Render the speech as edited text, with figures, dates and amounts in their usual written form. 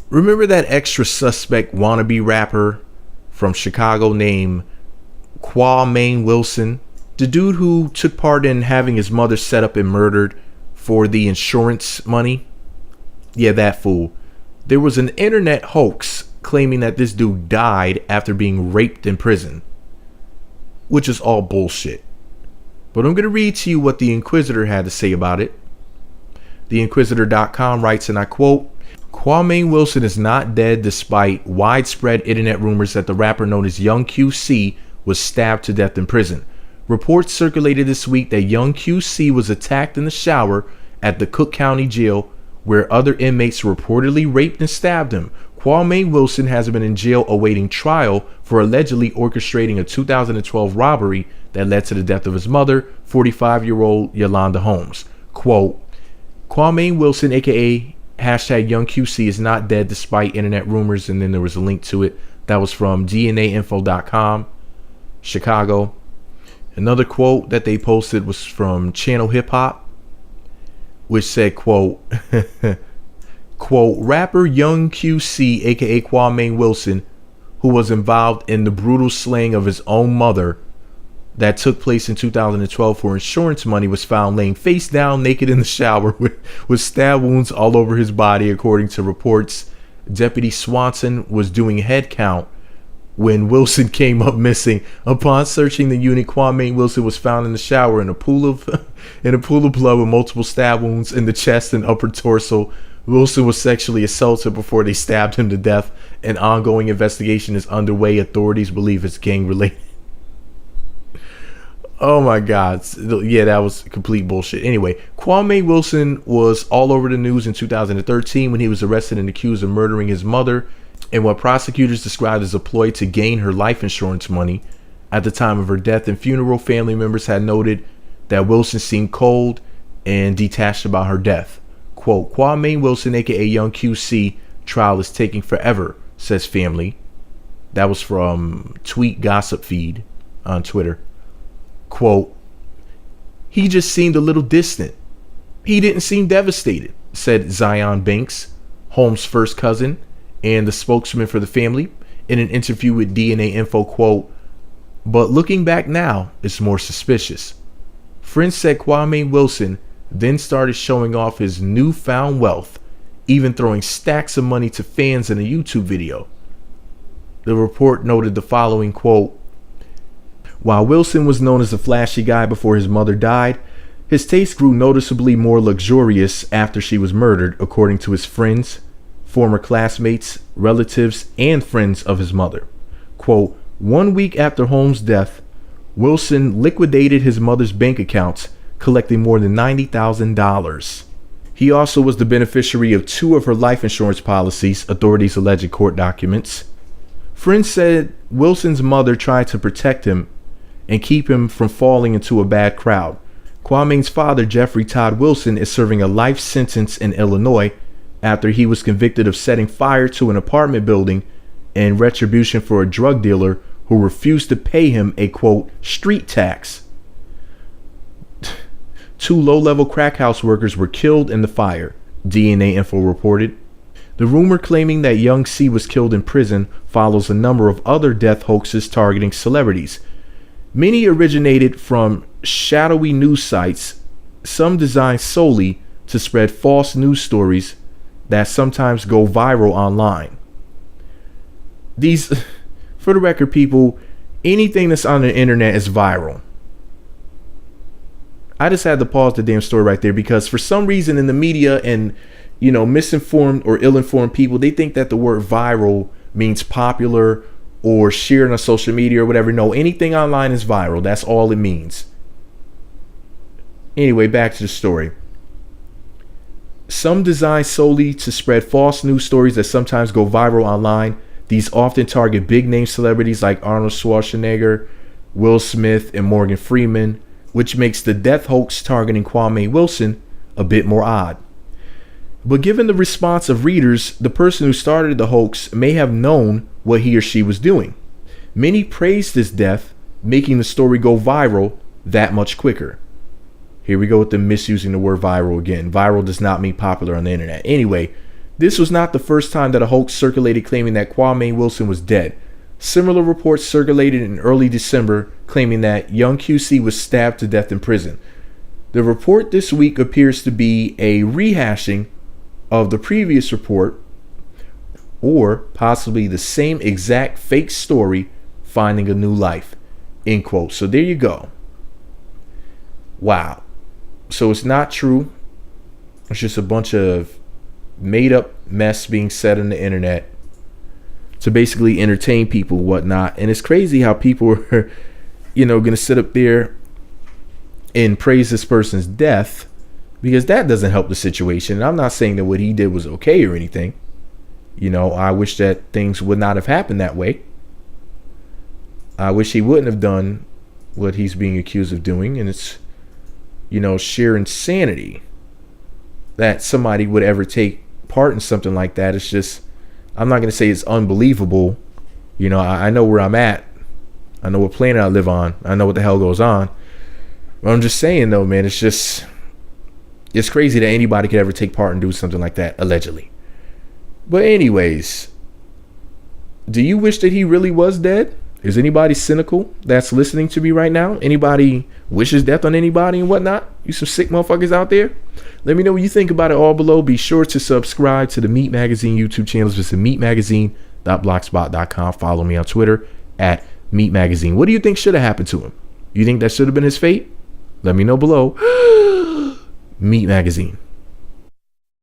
Remember that extra suspect wannabe rapper from Chicago named Qaw'mane Wilson? The dude who took part in having his mother set up and murdered for the insurance money? Yeah, that fool. There was an internet hoax claiming that this dude died after being raped in prison, which is all bullshit. But I'm going to read to you what the Inquisitor had to say about it. TheInquisitor.com writes, and I quote, Qaw'mane Wilson is not dead despite widespread internet rumors that the rapper known as Young QC was stabbed to death in prison. Reports circulated this week that Young QC was attacked in the shower at the Cook County Jail, where other inmates reportedly raped and stabbed him. Qaw'mane Wilson has been in jail awaiting trial for allegedly orchestrating a 2012 robbery that led to the death of his mother, 45-year-old Yolanda Holmes. Quote, Qaw'mane Wilson, aka hashtag Young QC, is not dead despite internet rumors, and then there was a link to it. That was from DNAinfo.com, Chicago. Another quote that they posted was from Channel Hip Hop, which said, quote, quote, rapper Young QC, aka Qaw'mane Wilson, who was involved in the brutal slaying of his own mother that took place in 2012 for insurance money, was found laying face down naked in the shower with stab wounds all over his body, according to reports. Deputy Swanson was doing head count when Wilson came up missing. Upon searching the unit, Qaw'mane Wilson was found in the shower in a pool of blood with multiple stab wounds in the chest and upper torso. Wilson was sexually assaulted before they stabbed him to death. An ongoing investigation is underway. Authorities believe it's gang related. Oh my God. Yeah, that was complete bullshit. Anyway, Qaw'mane Wilson was all over the news in 2013 when he was arrested and accused of murdering his mother in what prosecutors described as a ploy to gain her life insurance money. At the time of her death and funeral, family members had noted that Wilson seemed cold and detached about her death. Quote, Qaw'mane Wilson, aka Young QC, trial is taking forever, says family. That was from Tweet Gossip Feed on Twitter. Quote, he just seemed a little distant. He didn't seem devastated, said Zion Banks, Holmes' first cousin and the spokesman for the family, in an interview with DNA Info. Quote, but looking back now, it's more suspicious. Friends said Qaw'mane Wilson then started showing off his newfound wealth, even throwing stacks of money to fans in a YouTube video. The report noted the following, quote, while Wilson was known as a flashy guy before his mother died, his taste grew noticeably more luxurious after she was murdered, according to his friends, former classmates, relatives, and friends of his mother. Quote, 1 week after Holmes' death, Wilson liquidated his mother's bank accounts, collecting more than $90,000. He also was the beneficiary of 2 of her life insurance policies, authorities allege in court documents. Friends said Wilson's mother tried to protect him and keep him from falling into a bad crowd. Qaw'mane's father, Jeffrey Todd Wilson, is serving a life sentence in Illinois after he was convicted of setting fire to an apartment building in retribution for a drug dealer who refused to pay him a, quote, street tax. 2 low-level crack house workers were killed in the fire, DNA Info reported. The rumor claiming that Young C was killed in prison follows a number of other death hoaxes targeting celebrities. Many originated from shadowy news sites, some designed solely to spread false news stories that sometimes go viral online. These, for the record, people, anything that's on the internet is viral. I just had to pause the damn story right there because for some reason in the media and, you know, misinformed or ill-informed people, they think that the word viral means popular or shared on social media or whatever. No, anything online is viral. That's all it means. Anyway, back to the story. Some designed solely to spread false news stories that sometimes go viral online. These often target big name celebrities like Arnold Schwarzenegger, Will Smith, and Morgan Freeman, which makes the death hoax targeting Qaw'mane Wilson a bit more odd. But given the response of readers, the person who started the hoax may have known what he or she was doing. Many praised his death, making the story go viral that much quicker. Here we go with them misusing the word viral again. Viral does not mean popular on the internet. Anyway, This was not the first time that a hoax circulated claiming that Qaw'mane Wilson was dead. Similar reports circulated in early December claiming that young QC was stabbed to death in prison. The report this week appears to be a rehashing of the previous report, or possibly the same exact fake story finding a new life, end quote. So there you go. Wow. So it's not true. It's just a bunch of made up mess being said on the internet to basically entertain people, whatnot. And it's crazy how people are, gonna sit up there and praise this person's death, because that doesn't help the situation. And I'm not saying that what he did was okay or anything. I wish that things would not have happened that way. I wish he wouldn't have done what he's being accused of doing. And it's, sheer insanity that somebody would ever take part in something like that. It's just, I'm not going to say it's unbelievable. I know where I'm at. I know what planet I live on. I know what the hell goes on. But I'm just saying, though, man, it's crazy that anybody could ever take part and do something like that, allegedly. But anyways, do you wish that he really was dead? Is anybody cynical that's listening to me right now? Anybody wishes death on anybody and whatnot? You some sick motherfuckers out there? Let me know what you think about it all below. Be sure to subscribe to the Meat Magazine YouTube channel. Visit meatmagazine.blogspot.com. Follow me on Twitter at Meat Magazine. What do you think should have happened to him? You think that should have been his fate? Let me know below. Meat Magazine.